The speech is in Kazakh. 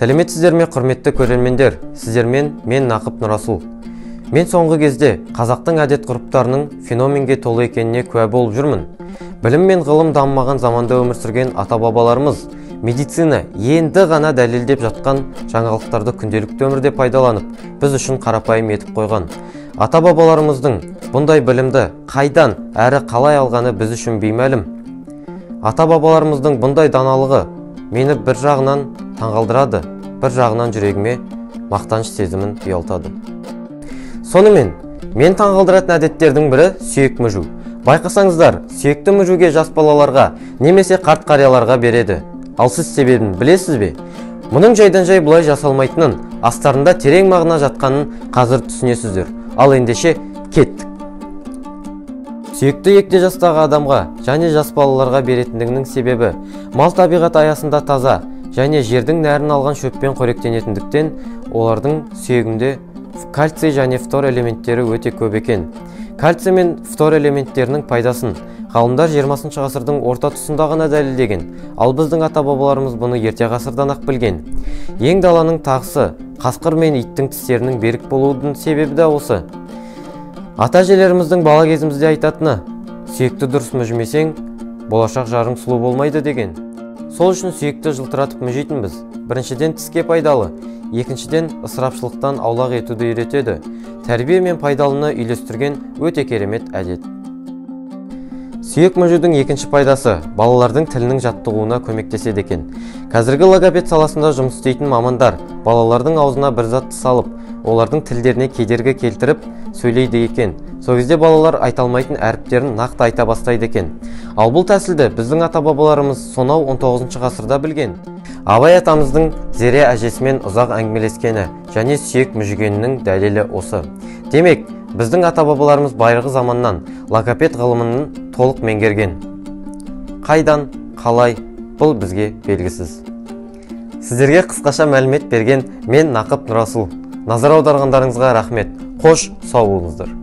Сәлеметсіздер ме, құрметті көрермендер? Сіздермен мен Нақып Нұрасыл. Мен соңғы кезде қазақтың әдет ғұрыптарының феноменге толы екеніне куә болып жүрмін. Білім мен ғылым дамымаған заманда өмір сүрген ата-бабаларымыз медицина енді ғана дәлелдеп жатқан жаңалықтарды күнделікті өмірде пайдаланып, біз үшін қарапайым етіп қойған. Ата-бабаларымыздың бұндай білімді қайдан әрі қалай алғаны біз үшін беймәлім. Ата-бабаларымыздың бұндай даналығы мені бір жағынан таңғалдырады, бір жағынан жүрегіме мақтаныш сезімін ұялтады. Сонымен, мен таңғалдыратын әдеттердің бірі сүйек мүжу. Байқасаңыздар, сүйекті мүжуге жас балаларға немесе қарт қарияларға береді. Ал сіз себебін білесіз бе? Мұның жайдан жай бұлай жасалмайтынын, астарында терең мағына жатқанын қазір түсінесіздер. Ал ендеше кеттік. Сүйекті егде жастағы адамға және жас балаларға беретіндігінің себебі мал табиғат аясында таза және жердің нәрін алған шөппен қоректенетіндіктен олардың сүйегінде кальций және фтор элементтері өте көп екен. Кальций мен фтор элементтерінің пайдасын ғалымдар 20 ғасырдың орта тұсында ғана дәлелдеген, ал біздің ата-бабаларымыз бұны ерте ғасырдан ақ білген. Ең даланың тағысы қасқыр мен иттің тістерінің берік болуының себебі де осы. Ата-әжелеріміздің бала кезімізде айтатыны, сүйекті дұрыс мүжмесең, болашақ жарың сұлу болмайды деген. Сол үшін сүйекті жылтыратып мүжейтінбіз. Біріншіден тіске пайдалы, екіншіден ысырапшылықтан аулақ етуді үйретеді. Тәрбие мен пайдалыны үйлестірген өте керемет әдет. Сүйек мүжудің екінші пайдасы балалардың тілінің жаттығуына көмектеседі екен. Қазіргі логопед саласында жұмыс істейтін мамандар балалардың аузына бір затты салып, олардың тілдеріне кедергі келтіріп сөйлейді екен. Сол кезде балалар айта алмайтын әріптерін нақты айта бастайды екен. Ал бұл тәсілді біздің ата-бабаларымыз сонау 19 ғасырда білген. Абай атамыздың Зере әжесімен ұзақ әңгімелескені және сүйек мүжгенінің дәлелі осы. Демек, біздің ата-бабаларымыз байырғы заманнан логопед ғылымының толық меңгерген. Қайдан, қалай, бұл бізге белгісіз. Сіздерге қысқаша мәлімет берген мен Нақып Нұрасыл. Назар аударғандарыңызға рахмет. Қош сау болыңыздар.